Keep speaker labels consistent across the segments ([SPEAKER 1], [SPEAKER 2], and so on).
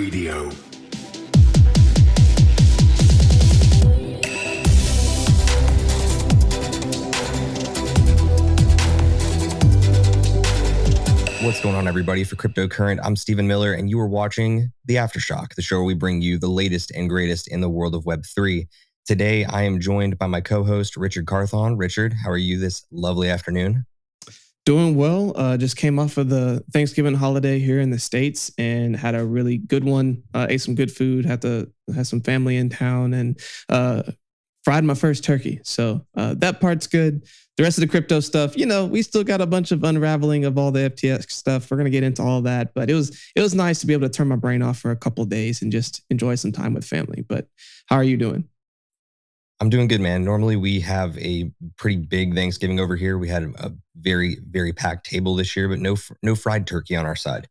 [SPEAKER 1] Radio.
[SPEAKER 2] What's going on, everybody? For Cryptocurrent, I'm Stephen Miller, and you are watching The Aftershock, the show where we bring you the latest and greatest in the world of Web3. Today, I am joined by my co-host, Richard Carthon. Richard, how are you this lovely afternoon?
[SPEAKER 3] Doing well. Just came off of the Thanksgiving holiday here in the States and had a really good one. Ate some good food, had some family in town, and fried my first turkey. So that part's good. The rest of the crypto stuff, we still got a bunch of unraveling of all the FTX stuff. We're going to get into all that, but it was nice to be able to turn my brain off for a couple of days and just enjoy some time with family. But how are you doing?
[SPEAKER 2] I'm doing good, man. Normally we have a pretty big Thanksgiving over here. We had a very, very packed table this year, but no fried turkey on our side.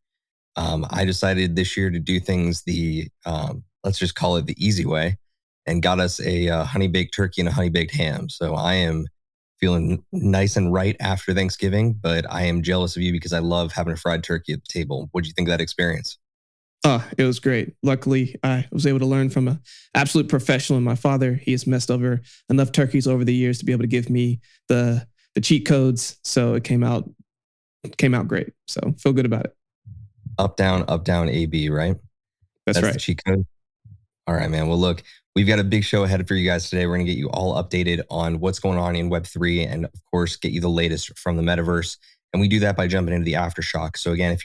[SPEAKER 2] I decided this year to do things let's just call it the easy way, and got us a honey baked turkey and a honey baked ham. So I am feeling nice and right after Thanksgiving, but I am jealous of you because I love having a fried turkey at the table. What do you think of that experience?
[SPEAKER 3] It was great. Luckily, I was able to learn from an absolute professional in my father. He has messed over enough turkeys over the years to be able to give me the cheat codes. So it came out great. So feel good about it.
[SPEAKER 2] Up, down, AB, right?
[SPEAKER 3] That's right.
[SPEAKER 2] The cheat code. All right, man. Well, look, we've got a big show ahead for you guys today. We're going to get you all updated on what's going on in Web3 and, of course, get you the latest from the Metaverse. And we do that by jumping into the Aftershock. So again,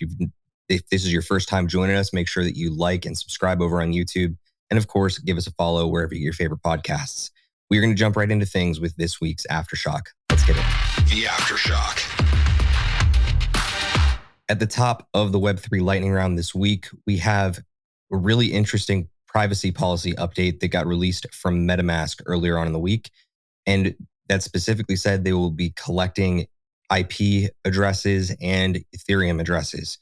[SPEAKER 2] if this is your first time joining us, make sure that you like and subscribe over on YouTube. And of course, give us a follow wherever you get your favorite podcasts. We're going to jump right into things with this week's Aftershock. Let's get it.
[SPEAKER 1] The Aftershock.
[SPEAKER 2] At the top of the Web3 lightning round this week, we have a really interesting privacy policy update that got released from Metamask earlier on in the week. And that specifically said they will be collecting IP addresses and Ethereum addresses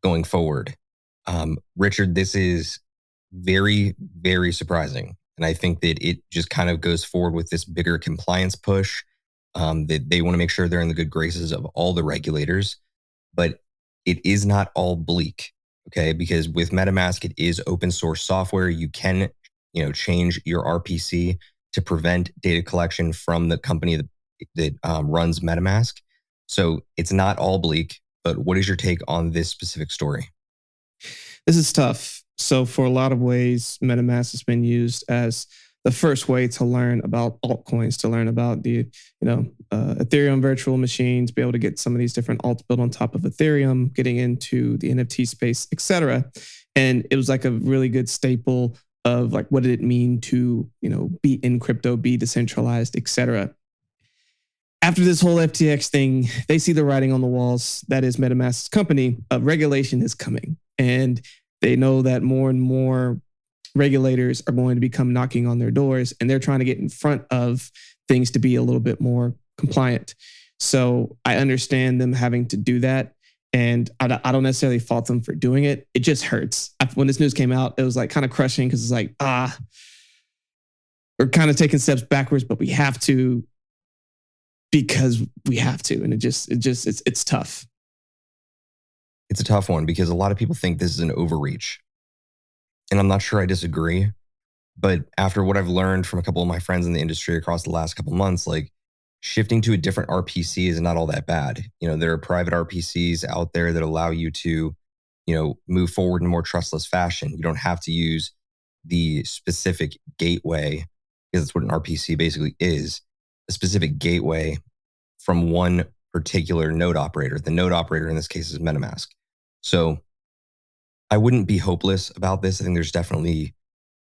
[SPEAKER 2] going forward. Richard, this is very, very surprising. And I think that it just kind of goes forward with this bigger compliance push, that they want to make sure they're in the good graces of all the regulators. But it is not all bleak, okay? Because with MetaMask, it is open source software. You can, change your RPC to prevent data collection from the company that runs MetaMask. So it's not all bleak. But what is your take on this specific story?
[SPEAKER 3] This is tough. So for a lot of ways, MetaMask has been used as the first way to learn about altcoins, to learn about the Ethereum virtual machines, be able to get some of these different alts built on top of Ethereum, getting into the NFT space, etc. And it was like a really good staple of like, what did it mean to be in crypto, be decentralized, etc. After this whole FTX thing, they see the writing on the walls. That is MetaMask's company. Regulation is coming. And they know that more and more regulators are going to become knocking on their doors. And they're trying to get in front of things to be a little bit more compliant. So I understand them having to do that. And I don't necessarily fault them for doing it. It just hurts. When this news came out, it was like kind of crushing because it's like, we're kind of taking steps backwards, but we have to, because we have to. And it's tough.
[SPEAKER 2] It's a tough one because a lot of people think this is an overreach. And I'm not sure I disagree. But after what I've learned from a couple of my friends in the industry across the last couple of months, like shifting to a different RPC is not all that bad. There are private RPCs out there that allow you to, move forward in a more trustless fashion. You don't have to use the specific gateway, because that's what an RPC basically is. A specific gateway from one particular node operator. The node operator in this case is MetaMask. So I wouldn't be hopeless about this. I think there's definitely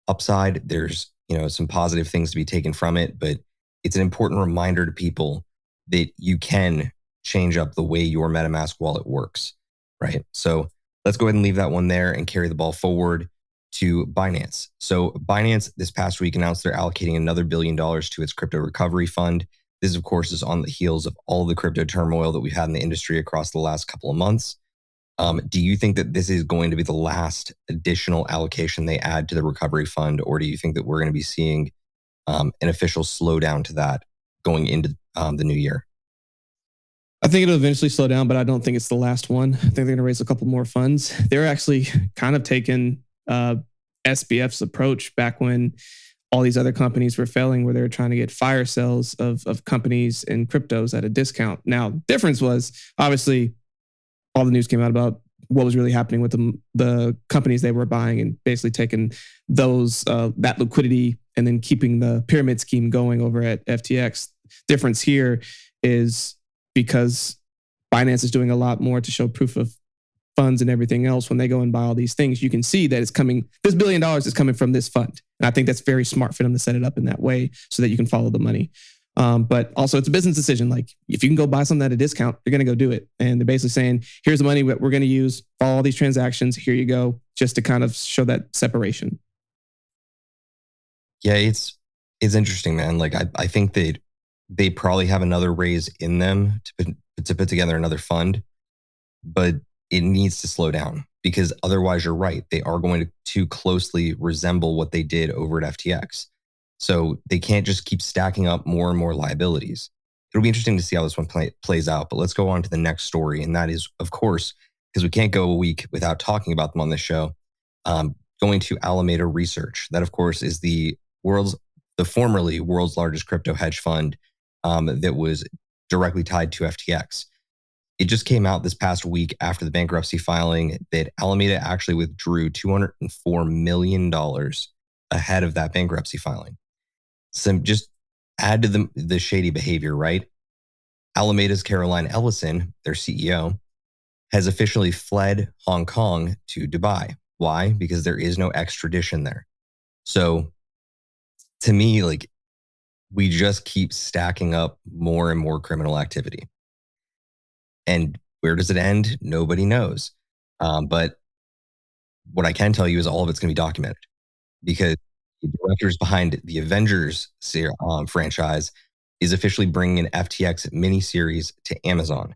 [SPEAKER 2] upside. There's, some positive things to be taken from it, but it's an important reminder to people that you can change up the way your MetaMask wallet works, right? So let's go ahead and leave that one there and carry the ball forward to Binance. So Binance this past week announced they're allocating another $1 billion to its crypto recovery fund. This, of course, is on the heels of all the crypto turmoil that we've had in the industry across the last couple of months. Do you think that this is going to be the last additional allocation they add to the recovery fund, or do you think that we're going to be seeing an official slowdown to that going into the new year?
[SPEAKER 3] I think it'll eventually slow down, but I don't think it's the last one. I think they're going to raise a couple more funds. They're actually kind of taking SBF's approach back when all these other companies were failing, where they were trying to get fire sales of companies and cryptos at a discount. Now, difference was obviously all the news came out about what was really happening with the companies they were buying, and basically taking those that liquidity and then keeping the pyramid scheme going over at FTX. Difference here is because Binance is doing a lot more to show proof of funds and everything else. When they go and buy all these things, you can see that it's coming. This $1 billion is coming from this fund, and I think that's very smart for them to set it up in that way so that you can follow the money. But also, it's a business decision. Like, if you can go buy something at a discount, you're going to go do it. And they're basically saying, here's the money that we're going to use, follow all these transactions. Here you go, just to kind of show that separation.
[SPEAKER 2] Yeah, it's interesting, man. Like, I think they probably have another raise in them to put together another fund, but it needs to slow down, because otherwise, you're right, they are going to closely resemble what they did over at FTX. So they can't just keep stacking up more and more liabilities. It'll be interesting to see how this one plays out. But let's go on to the next story. And that is, of course, because we can't go a week without talking about them on this show, going to Alameda Research. That, of course, is the formerly world's largest crypto hedge fund that was directly tied to FTX. It just came out this past week after the bankruptcy filing that Alameda actually withdrew $204 million ahead of that bankruptcy filing. Some just add to the shady behavior, right? Alameda's Caroline Ellison, their CEO, has officially fled Hong Kong to Dubai. Why? Because there is no extradition there. So to me, like, we just keep stacking up more and more criminal activity. And where does it end? Nobody knows. But what I can tell you is all of it's going to be documented, because the directors behind the Avengers franchise is officially bringing an FTX miniseries to Amazon.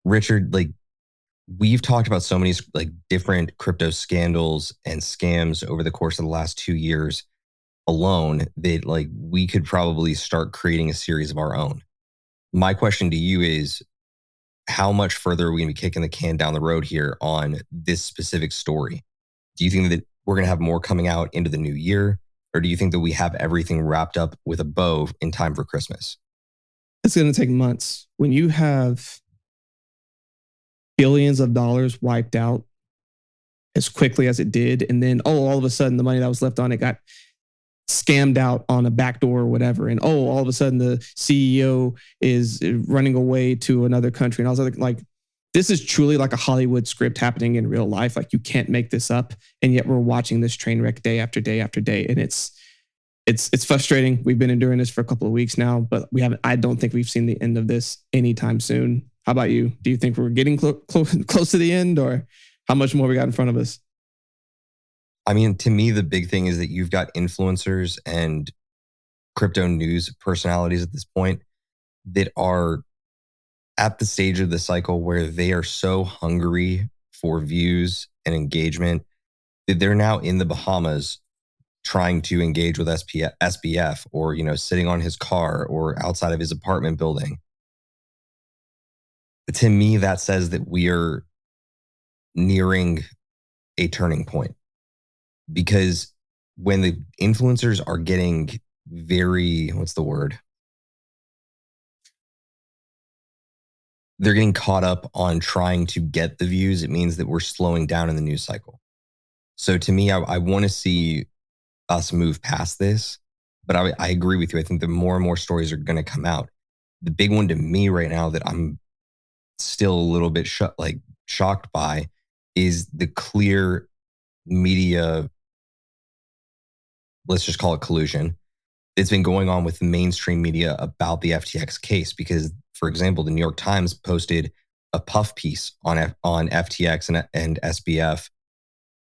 [SPEAKER 2] Richard, like, we've talked about so many like different crypto scandals and scams over the course of the last 2 years alone that, like, we could probably start creating a series of our own. My question to you is, how much further are we going to be kicking the can down the road here on this specific story? Do you think that we're going to have more coming out into the new year? Or do you think that we have everything wrapped up with a bow in time for Christmas?
[SPEAKER 3] It's going to take months. When you have billions of dollars wiped out as quickly as it did, and then, all of a sudden the money that was left on it got scammed out on a backdoor or whatever, and all of a sudden the CEO is running away to another country, and I was like, this is truly like a Hollywood script happening in real life. Like, you can't make this up, and yet we're watching this train wreck day after day after day, and it's frustrating. We've been enduring this for a couple of weeks now, but I don't think we've seen the end of this anytime soon. How about you? Do you think we're getting close to the end, or how much more we got in front of us?
[SPEAKER 2] I mean, to me, the big thing is that you've got influencers and crypto news personalities at this point that are at the stage of the cycle where they are so hungry for views and engagement that they're now in the Bahamas trying to engage with SBF, or, sitting on his car or outside of his apartment building. To me, that says that we are nearing a turning point, because when the influencers are getting very, what's the word? They're getting caught up on trying to get the views, it means that we're slowing down in the news cycle. So to me, I want to see us move past this, but I agree with you. I think that more and more stories are going to come out. The big one to me right now that I'm still a little bit shocked by is the clear media, let's just call it collusion, that's been going on with the mainstream media about the FTX case. Because, for example, the New York Times posted a puff piece on FTX and SBF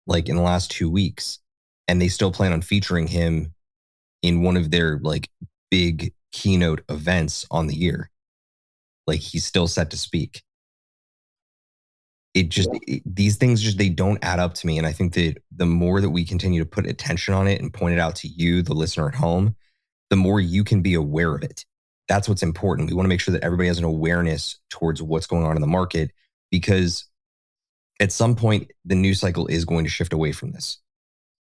[SPEAKER 2] like in the last 2 weeks, and they still plan on featuring him in one of their like big keynote events on the year. Like, he's still set to speak. These things just, they don't add up to me. And I think that the more that we continue to put attention on it and point it out to you, the listener at home, the more you can be aware of it. That's what's important. We want to make sure that everybody has an awareness towards what's going on in the market, because At some point, the news cycle is going to shift away from this.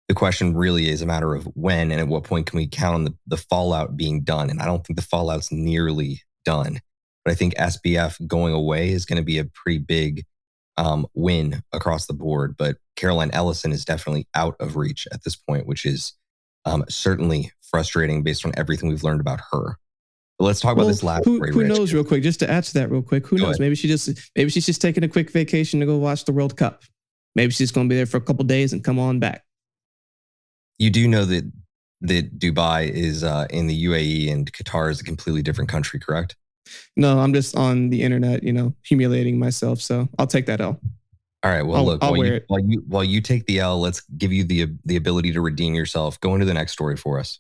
[SPEAKER 2] The question really is a matter of when and at what point can we count on the fallout being done. And I don't think the fallout's nearly done. But I think SBF going away is going to be a pretty big win across the board. But Caroline Ellison is definitely out of reach at this point, which is certainly frustrating based on everything we've learned about her. But let's talk about this last story.
[SPEAKER 3] Who knows, real quick, just to add to that real quick, who knows? Maybe she's just taking a quick vacation to go watch the World Cup. Maybe she's going to be there for a couple days and come on back.
[SPEAKER 2] You do know that Dubai is in the UAE and Qatar is a completely different country, correct?
[SPEAKER 3] No, I'm just on the internet, humiliating myself. So I'll take that L.
[SPEAKER 2] All right. Well, look, while you take the L, let's give you the ability to redeem yourself. Go into the next story for us.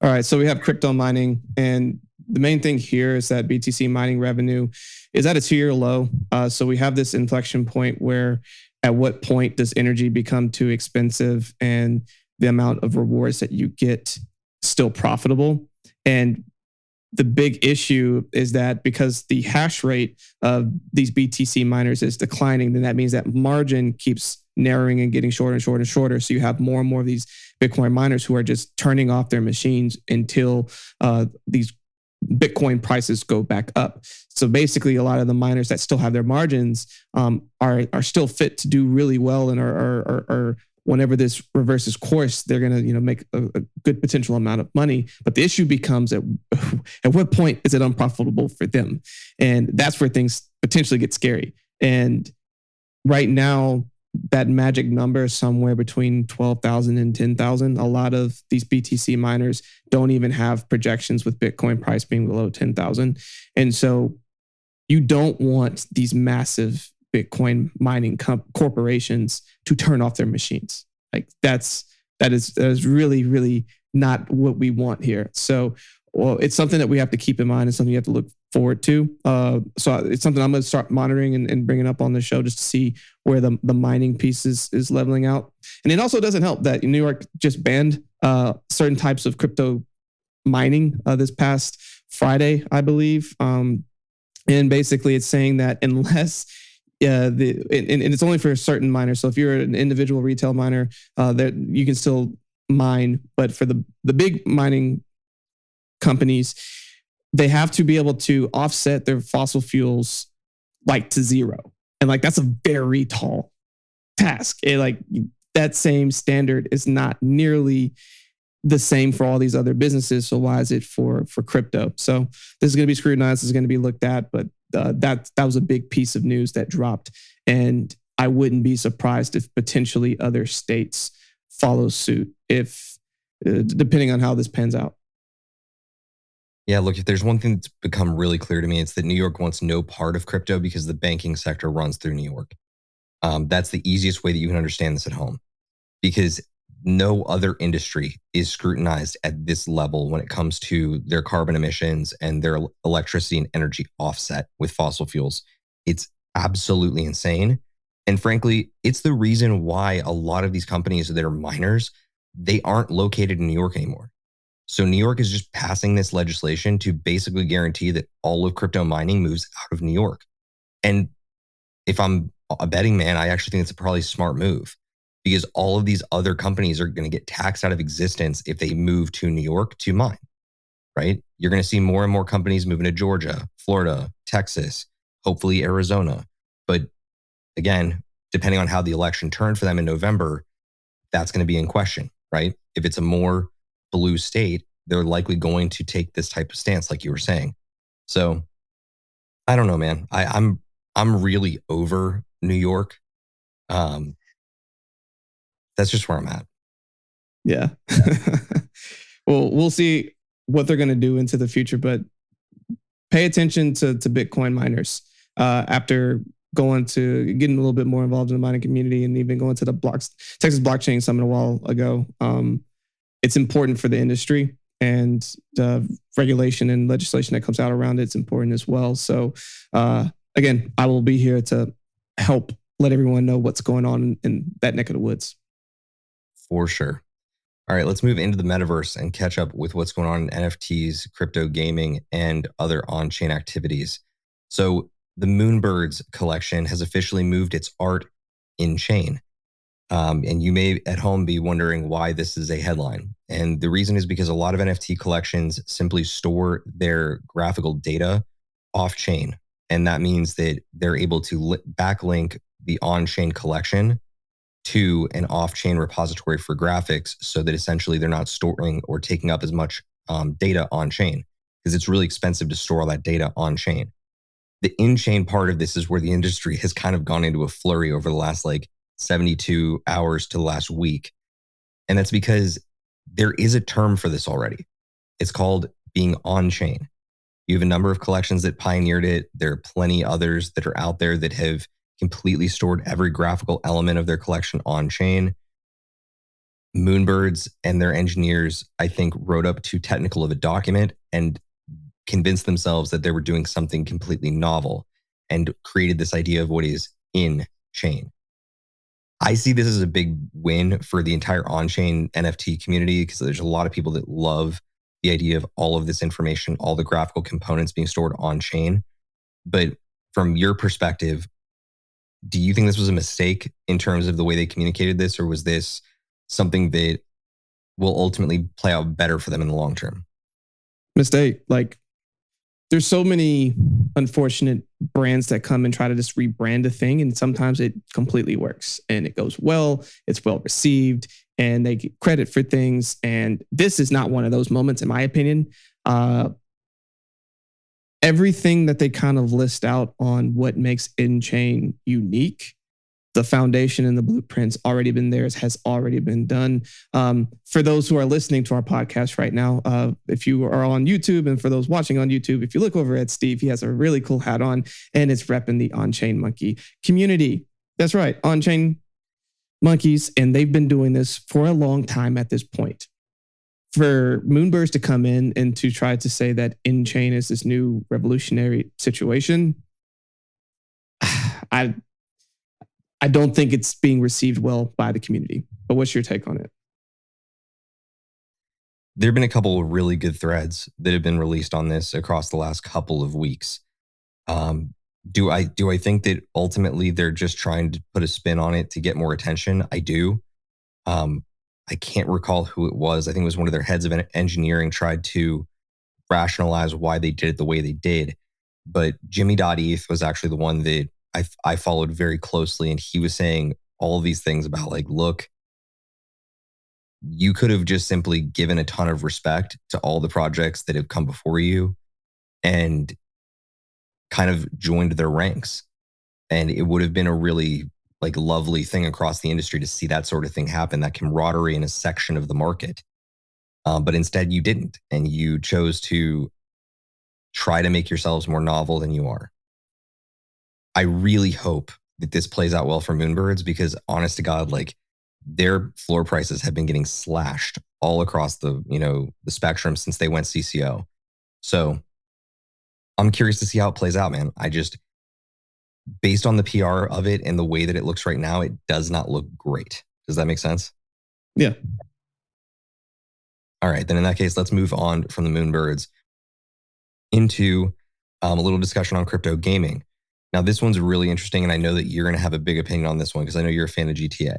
[SPEAKER 3] All right. So we have crypto mining, and the main thing here is that BTC mining revenue is at a 2-year low. So we have this inflection point where at what point does energy become too expensive and the amount of rewards that you get still profitable? And the big issue is that because the hash rate of these BTC miners is declining, then that means that margin keeps narrowing and getting shorter and shorter and shorter. So you have more and more of these Bitcoin miners who are just turning off their machines until these Bitcoin prices go back up. So basically, a lot of the miners that still have their margins are still fit to do really well and are whenever this reverses course, they're going to make a good potential amount of money. But the issue becomes at what point is it unprofitable for them? And that's where things potentially get scary. And right now, that magic number is somewhere between 12,000 and 10,000. A lot of these BTC miners don't even have projections with Bitcoin price being below 10,000. And so you don't want these massive Bitcoin mining corporations to turn off their machines. Like that is really, really not what we want here. So it's something that we have to keep in mind and something you have to look forward to. So it's something I'm going to start monitoring and bringing up on the show just to see where the mining piece is leveling out. And it also doesn't help that New York just banned certain types of crypto mining this past Friday, I believe. And basically it's saying that unless and it's only for certain miners. So if you're an individual retail miner, that you can still mine, but for the big mining companies, they have to be able to offset their fossil fuels to zero, and that's a very tall task. That same standard is not nearly the same for all these other businesses. So why is it for crypto? So this is going to be scrutinized. This is going to be looked at, but that was a big piece of news that dropped. And I wouldn't be surprised if potentially other states follow suit if depending on how this pans out.
[SPEAKER 2] Yeah, look, if there's one thing that's become really clear to me, it's that New York wants no part of crypto because the banking sector runs through New York. That's the easiest way that you can understand this at home, because no other industry is scrutinized at this level when it comes to their carbon emissions and their electricity and energy offset with fossil fuels. It's absolutely insane. And frankly, it's the reason why a lot of these companies that are miners, they aren't located in New York anymore. So New York is just passing this legislation to basically guarantee that all of crypto mining moves out of New York. And if I'm a betting man, I actually think it's a probably smart move, because all of these other companies are going to get taxed out of existence if they move to New York to mine, right? You're going to see more and more companies moving to Georgia, Florida, Texas, hopefully Arizona. But again, depending on how the election turned for them in November, that's going to be in question, right? If it's a more blue state, they're likely going to take this type of stance, like you were saying. So I don't know, man. I'm really over New York. That's just where I'm at.
[SPEAKER 3] Yeah. Well, we'll see what they're going to do into the future, but pay attention to Bitcoin miners. After getting a little bit more involved in the mining community and even going to the Texas Blockchain Summit a while ago, it's important for the industry, and the regulation and legislation that comes out around it's important as well. So again, I will be here to help let everyone know what's going on in that neck of the woods.
[SPEAKER 2] For sure. All right, let's move into the metaverse and catch up with what's going on in NFTs, crypto gaming, and other on-chain activities. So the Moonbirds collection has officially moved its art in-chain. And you may at home be wondering why this is a headline. And the reason is because a lot of NFT collections simply store their graphical data off-chain. And that means that they're able to backlink the on-chain collection to an off-chain repository for graphics so that essentially they're not storing or taking up as much data on-chain, because it's really expensive to store all that data on-chain. The in-chain part of this is where the industry has kind of gone into a flurry over the last 72 hours to the last week. And that's because there is a term for this already. It's called being on-chain. You have a number of collections that pioneered it. There are plenty others that are out there that have completely stored every graphical element of their collection on-chain. Moonbirds and their engineers, I think, wrote up too technical of a document and convinced themselves that they were doing something completely novel and created this idea of what is in-chain. I see this as a big win for the entire on-chain NFT community, because there's a lot of people that love the idea of all of this information, all the graphical components being stored on-chain. But from your perspective, do you think this was a mistake in terms of the way they communicated this, or was this something that will ultimately play out better for them in the long term?
[SPEAKER 3] Mistake. There's so many unfortunate brands that come and try to just rebrand a thing, and sometimes it completely works and it goes well, it's well received, and they get credit for things. And this is not one of those moments, in my opinion. Everything that they kind of list out on what makes in-chain unique, the foundation and the blueprints already been theirs, has already been done. For those who are listening to our podcast right now, if you are on YouTube, and for those watching on YouTube, if you look over at Steve, he has a really cool hat on, and it's repping the On-Chain Monkey community. That's right, On-Chain Monkeys, and they've been doing this for a long time at this point. For Moonbirds to come in and to try to say that in-chain is this new revolutionary situation, I don't think it's being received well by the community. But what's your take on it?
[SPEAKER 2] There have been a couple of really good threads that have been released on this across the last couple of weeks. Do I think that ultimately they're just trying to put a spin on it to get more attention? I do. I can't recall who it was. I think it was one of their heads of engineering tried to rationalize why they did it the way they did. But Jimmy.eth was actually the one that I followed very closely, and he was saying all of these things about look, you could have just simply given a ton of respect to all the projects that have come before you and kind of joined their ranks. And it would have been a really lovely thing across the industry to see that sort of thing happen, that camaraderie in a section of the market. But instead you didn't, and you chose to try to make yourselves more novel than you are. I really hope that this plays out well for Moonbirds, because honest to God, their floor prices have been getting slashed all across the spectrum since they went CCO. So I'm curious to see how it plays out, man. Based on the PR of it and the way that it looks right now, it does not look great. Does that make sense?
[SPEAKER 3] Yeah.
[SPEAKER 2] All right, then in that case, let's move on from the Moonbirds into a little discussion on crypto gaming. Now, this one's really interesting, and I know that you're going to have a big opinion on this one because I know you're a fan of GTA.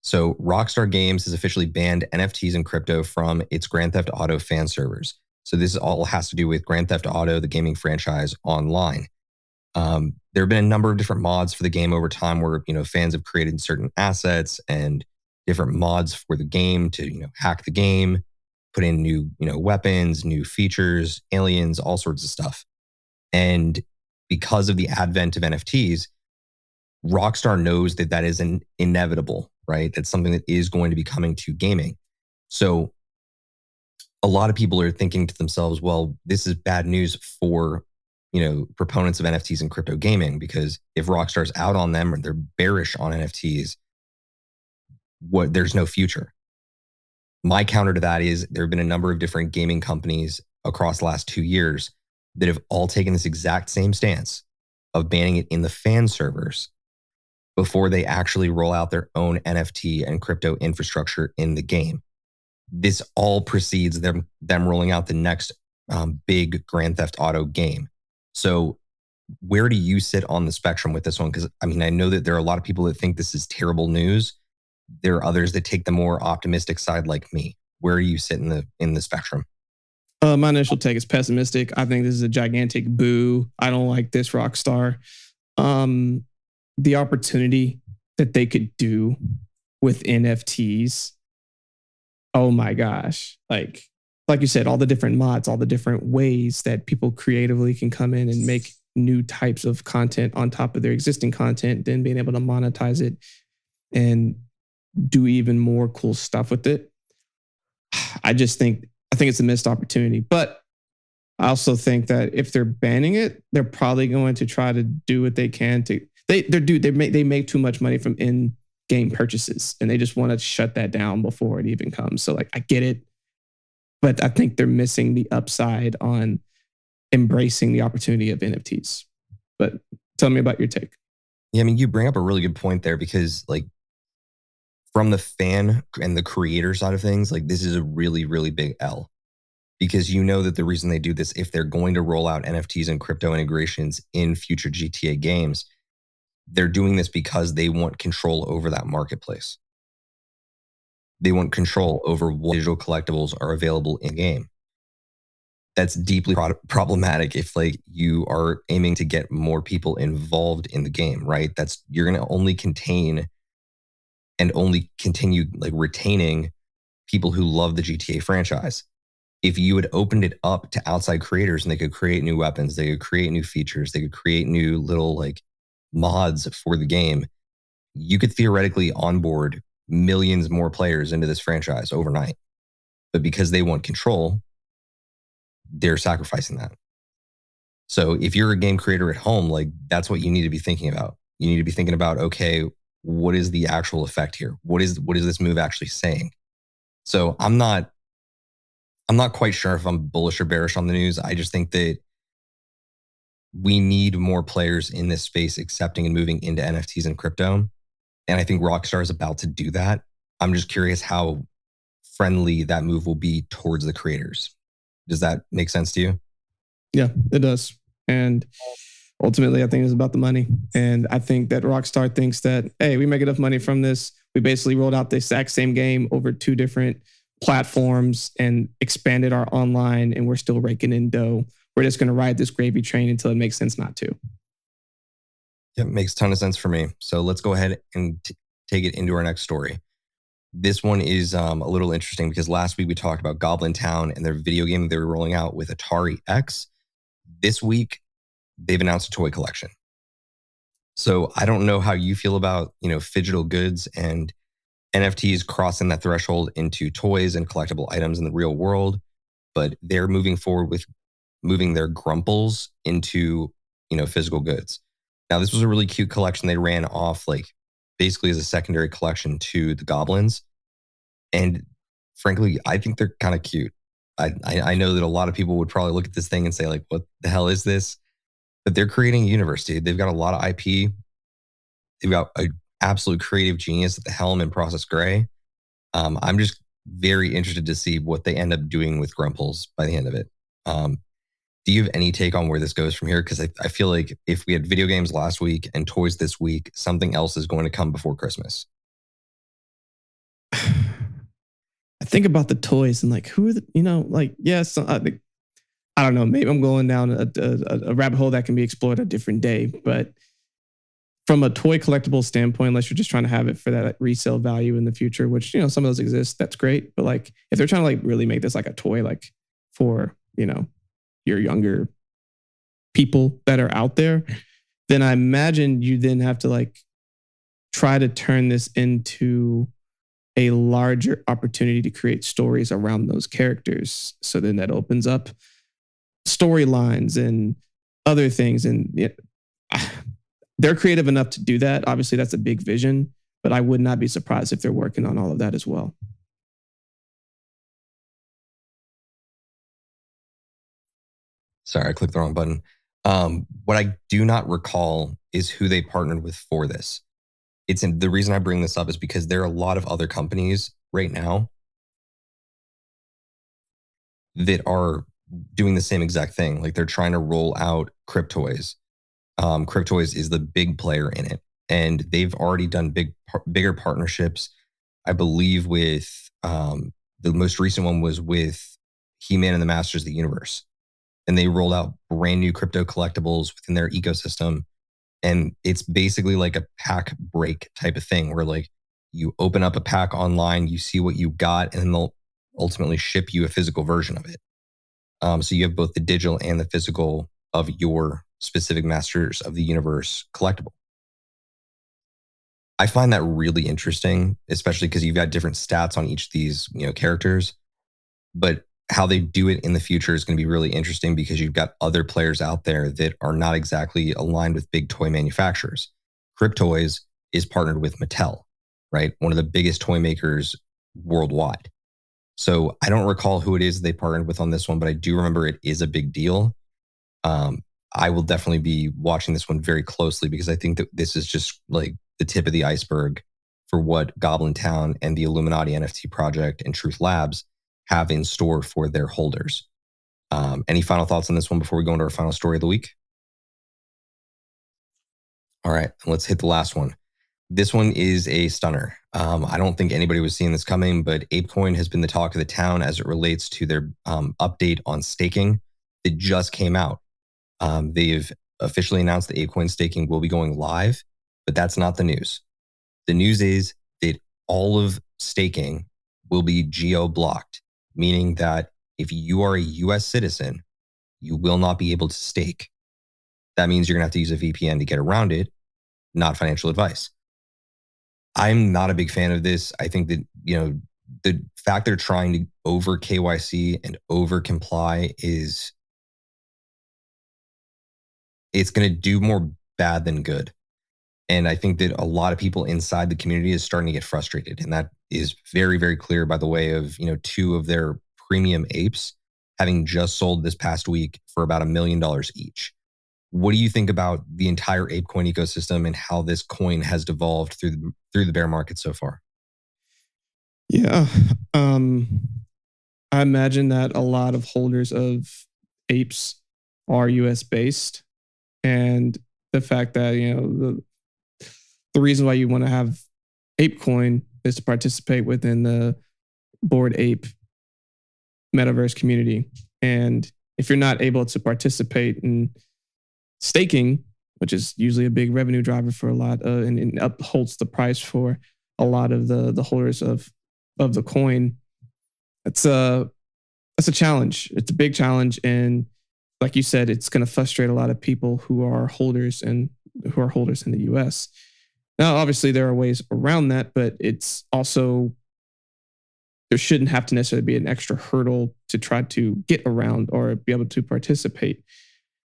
[SPEAKER 2] So Rockstar Games has officially banned NFTs and crypto from its Grand Theft Auto fan servers. So this all has to do with Grand Theft Auto, the gaming franchise, online. There have been a number of different mods for the game over time where fans have created certain assets and different mods for the game to hack the game, put in new weapons, new features, aliens, all sorts of stuff. And because of the advent of NFTs, Rockstar knows that that is inevitable, right? That's something that is going to be coming to gaming. So a lot of people are thinking to themselves, well, this is bad news for proponents of NFTs and crypto gaming, because if Rockstar's out on them or they're bearish on NFTs, there's no future. My counter to that is there have been a number of different gaming companies across the last 2 years that have all taken this exact same stance of banning it in the fan servers before they actually roll out their own NFT and crypto infrastructure in the game. This all precedes them rolling out the next big Grand Theft Auto game. So where do you sit on the spectrum with this one? Because I mean, I know that there are a lot of people that think this is terrible news. There are others that take the more optimistic side, like me. Where do you sit in the spectrum?
[SPEAKER 3] My initial take is pessimistic. I think this is a gigantic boo. I don't like this Rockstar. Um, the opportunity that they could do with NFTs. Oh my gosh. Like you said, all the different mods, all the different ways that people creatively can come in and make new types of content on top of their existing content, then being able to monetize it and do even more cool stuff with it. I think it's a missed opportunity. But I also think that if they're banning it, they're probably going to try to do what they can to they make too much money from in-game purchases, and they just want to shut that down before it even comes. So like I get it, but I think they're missing the upside on embracing the opportunity of NFTs. But tell me about your take.
[SPEAKER 2] Yeah, I mean, you bring up a really good point there because like from the fan and the creator side of things, like this is a really, really big L. Because you know that the reason they do this, if they're going to roll out NFTs and crypto integrations in future GTA games, they're doing this because they want control over that marketplace. They want control over what digital collectibles are available in game. That's deeply problematic if like you are aiming to get more people involved in the game, right? That's you're going to only contain and only continue like retaining people who love the GTA franchise. If you had opened it up to outside creators and they could create new weapons, they could create new features, they could create new little like mods for the game, you could theoretically onboard millions more players into this franchise overnight. But because they want control, they're sacrificing that. So if you're a game creator at home, like that's what you need to be thinking about. You need to be thinking about, okay, what is the actual effect here? What is this move actually saying? So I'm not quite sure if I'm bullish or bearish on the news. I just think that we need more players in this space accepting and moving into NFTs and crypto. And I think Rockstar is about to do that. I'm just curious how friendly that move will be towards the creators. Does that make sense to you?
[SPEAKER 3] Yeah, it does. And ultimately, I think it's about the money. And I think that Rockstar thinks that, hey, we make enough money from this. We basically rolled out the exact same game over 2 different platforms and expanded our online, and we're still raking in dough. We're just going to ride this gravy train until it makes sense not to.
[SPEAKER 2] Yeah, it makes a ton of sense for me. So let's go ahead and take it into our next story. This one is a little interesting because last week we talked about Goblintown and their video game that they were rolling out with Atari X. This week, they've announced a toy collection. So I don't know how you feel about, phygital goods and NFTs crossing that threshold into toys and collectible items in the real world, but they're moving forward with moving their grumples into, physical goods. Now, this was a really cute collection they ran off like basically as a secondary collection to the goblins. And frankly, I think they're kind of cute. I know that a lot of people would probably look at this thing and say like, what the hell is this? But they're creating a universe, dude. They've got a lot of IP. They've got an absolute creative genius at the helm in Process Gray. I'm just very interested to see what they end up doing with Grumples by the end of it. Do you have any take on where this goes from here? Because I feel like if we had video games last week and toys this week, something else is going to come before Christmas.
[SPEAKER 3] I think about the toys and like, who are the, yes, I don't know. Maybe I'm going down a rabbit hole that can be explored a different day. But from a toy collectible standpoint, unless you're just trying to have it for that resale value in the future, which, some of those exist, that's great. But like, if they're trying to like really make this like a toy, like for, your younger people that are out there, then I imagine you then have to like try to turn this into a larger opportunity to create stories around those characters. So then that opens up storylines and other things. And they're creative enough to do that. Obviously, that's a big vision, but I would not be surprised if they're working on all of that as well.
[SPEAKER 2] Sorry, I clicked the wrong button. What I do not recall is who they partnered with for this. The reason I bring this up is because there are a lot of other companies right now that are doing the same exact thing. Like they're trying to roll out cryptoys. Cryptoys is the big player in it, and they've already done bigger partnerships. I believe with the most recent one was with He-Man and the Masters of the Universe, and they rolled out brand new crypto collectibles within their ecosystem. And it's basically like a pack break type of thing where like you open up a pack online, you see what you got, and then they'll ultimately ship you a physical version of it. So you have both the digital and the physical of your specific Masters of the Universe collectible. I find that really interesting, especially because you've got different stats on each of these, characters. But how they do it in the future is going to be really interesting because you've got other players out there that are not exactly aligned with big toy manufacturers. Cryptoys is partnered with Mattel, right? One of the biggest toy makers worldwide. So I don't recall who it is they partnered with on this one, but I do remember it is a big deal. I will definitely be watching this one very closely because I think that this is just like the tip of the iceberg for what Goblintown and the Illuminati NFT project and Truth Labs have in store for their holders. Any final thoughts on this one before we go into our final story of the week? All right, let's hit the last one. This one is a stunner. I don't think anybody was seeing this coming, but ApeCoin has been the talk of the town as it relates to their update on staking that just came out. They've officially announced that ApeCoin staking will be going live, but that's not the news. The news is that all of staking will be geo-blocked, meaning that if you are a US citizen, you will not be able to stake. That means you're going to have to use a VPN to get around it, not financial advice. I'm not a big fan of this. I think that, the fact they're trying to over KYC and over comply it's going to do more bad than good. And I think that a lot of people inside the community is starting to get frustrated. And that is very, very clear by the way of, two of their premium apes having just sold this past week for about $1 million each. What do you think about the entire ApeCoin ecosystem and how this coin has devolved through the bear market so far?
[SPEAKER 3] Yeah. I imagine that a lot of holders of apes are US based. And the fact that, the reason why you want to have ApeCoin is to participate within the Bored Ape Metaverse community. And if you're not able to participate in staking, which is usually a big revenue driver for a lot, and upholds the price for a lot of the holders of the coin, that's a challenge. It's a big challenge, and like you said, it's going to frustrate a lot of people who are holders in the US. Now, obviously, there are ways around that, but it's also, there shouldn't have to necessarily be an extra hurdle to try to get around or be able to participate.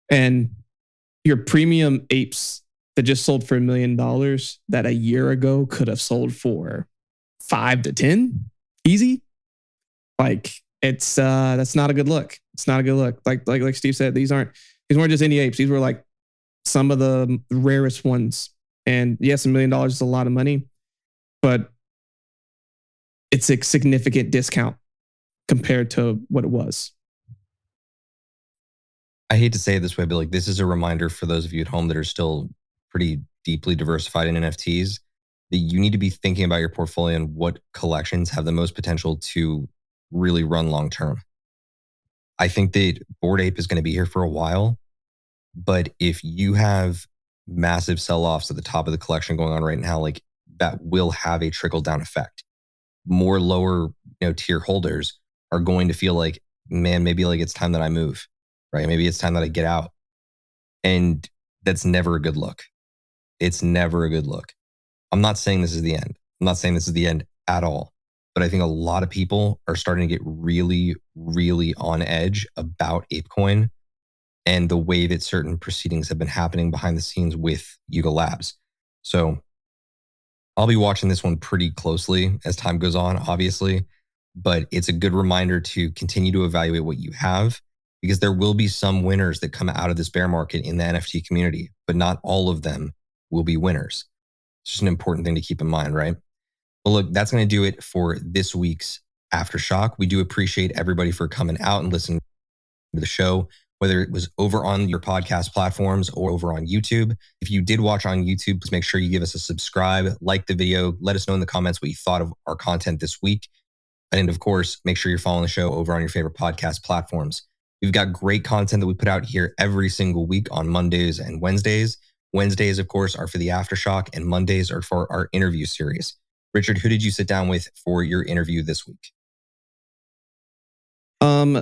[SPEAKER 3] And your premium apes that just sold for $1 million that a year ago could have sold for 5 to 10 easy. Like, it's that's not a good look. It's not a good look. Like Steve said, these weren't just any apes. These were like some of the rarest ones. And yes, $1 million is a lot of money, but it's a significant discount compared to what it was.
[SPEAKER 2] I hate to say it this way, but like this is a reminder for those of you at home that are still pretty deeply diversified in NFTs that you need to be thinking about your portfolio and what collections have the most potential to really run long term. I think that Bored Ape is going to be here for a while, but if you have massive sell-offs at the top of the collection going on right now, like that will have a trickle-down effect. More lower, tier holders are going to feel like, man, maybe like it's time that I move, right? Maybe it's time that I get out. And that's never a good look. It's never a good look. I'm not saying this is the end. I'm not saying this is the end at all. But I think a lot of people are starting to get really, really on edge about ApeCoin and the way that certain proceedings have been happening behind the scenes with Yuga Labs. So I'll be watching this one pretty closely as time goes on, obviously, but it's a good reminder to continue to evaluate what you have because there will be some winners that come out of this bear market in the NFT community, but not all of them will be winners. It's just an important thing to keep in mind, right? Well, look, that's going to do it for this week's Aftershock. We do appreciate everybody for coming out and listening to the show. whether it was over on your podcast platforms or over on YouTube. If you did watch on YouTube, please make sure you give us a subscribe, like the video, let us know in the comments what you thought of our content this week. And of course, make sure you're following the show over on your favorite podcast platforms. We've got great content that we put out here every single week on Mondays and Wednesdays. Wednesdays, of course, are for the Aftershock, and Mondays are for our interview series. Richard, who did you sit down with for your interview this week?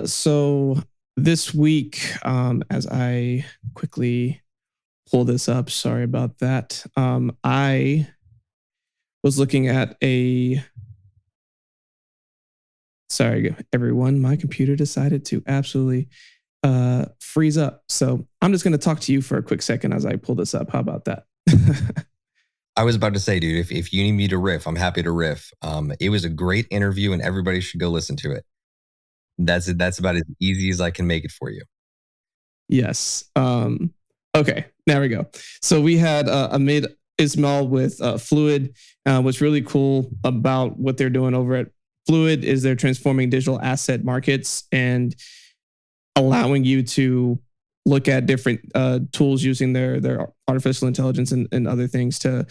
[SPEAKER 3] So this week, as I quickly pull this up, sorry about that. I was looking at sorry, everyone, my computer decided to absolutely freeze up. So I'm just going to talk to you for a quick second as I pull this up. How about that?
[SPEAKER 2] I was about to say, dude, if you need me to riff, I'm happy to riff. It was a great interview and everybody should go listen to it. That's it. That's about as easy as I can make it for you.
[SPEAKER 3] Yes. Okay, there we go. So we had Ahmed Ismail with Fluid. What's really cool about what they're doing over at Fluid is they're transforming digital asset markets and allowing you to look at different tools using their artificial intelligence and other things to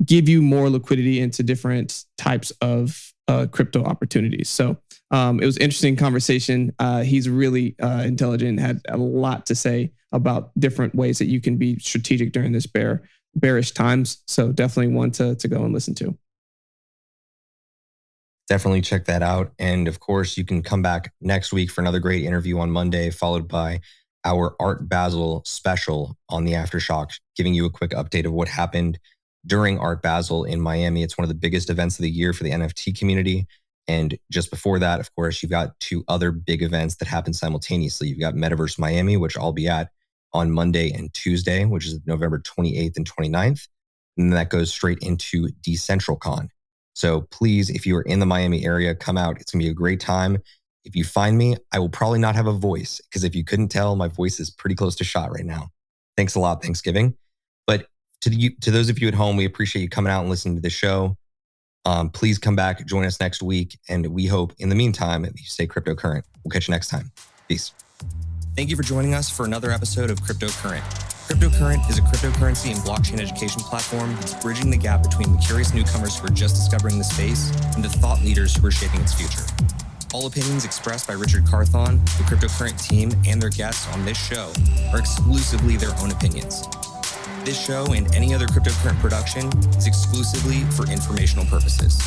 [SPEAKER 3] give you more liquidity into different types of crypto opportunities. So it was an interesting conversation. He's really intelligent, had a lot to say about different ways that you can be strategic during this bearish times. So definitely one to go and listen to.
[SPEAKER 2] Definitely check that out. And of course, you can come back next week for another great interview on Monday, followed by our Art Basel special on the Aftershock, giving you a quick update of what happened during Art Basel in Miami. It's one of the biggest events of the year for the NFT community. And just before that, of course, you've got two other big events that happen simultaneously. You've got Metaverse Miami, which I'll be at on Monday and Tuesday, which is November 28th and 29th. And then that goes straight into DecentralCon. So please, if you are in the Miami area, come out. It's going to be a great time. If you find me, I will probably not have a voice because if you couldn't tell, my voice is pretty close to shot right now. Thanks a lot, Thanksgiving. But to those of you at home, we appreciate you coming out and listening to the show. Please come back, join us next week. And we hope in the meantime, that you stay cryptocurrent. We'll catch you next time. Peace. Thank you for joining us for another episode of Cryptocurrent. Cryptocurrent is a cryptocurrency and blockchain education platform that's bridging the gap between the curious newcomers who are just discovering the space and the thought leaders who are shaping its future. All opinions expressed by Richard Carthon, the Cryptocurrent team, and their guests on this show are exclusively their own opinions. This show and any other cryptocurrent production is exclusively for informational purposes.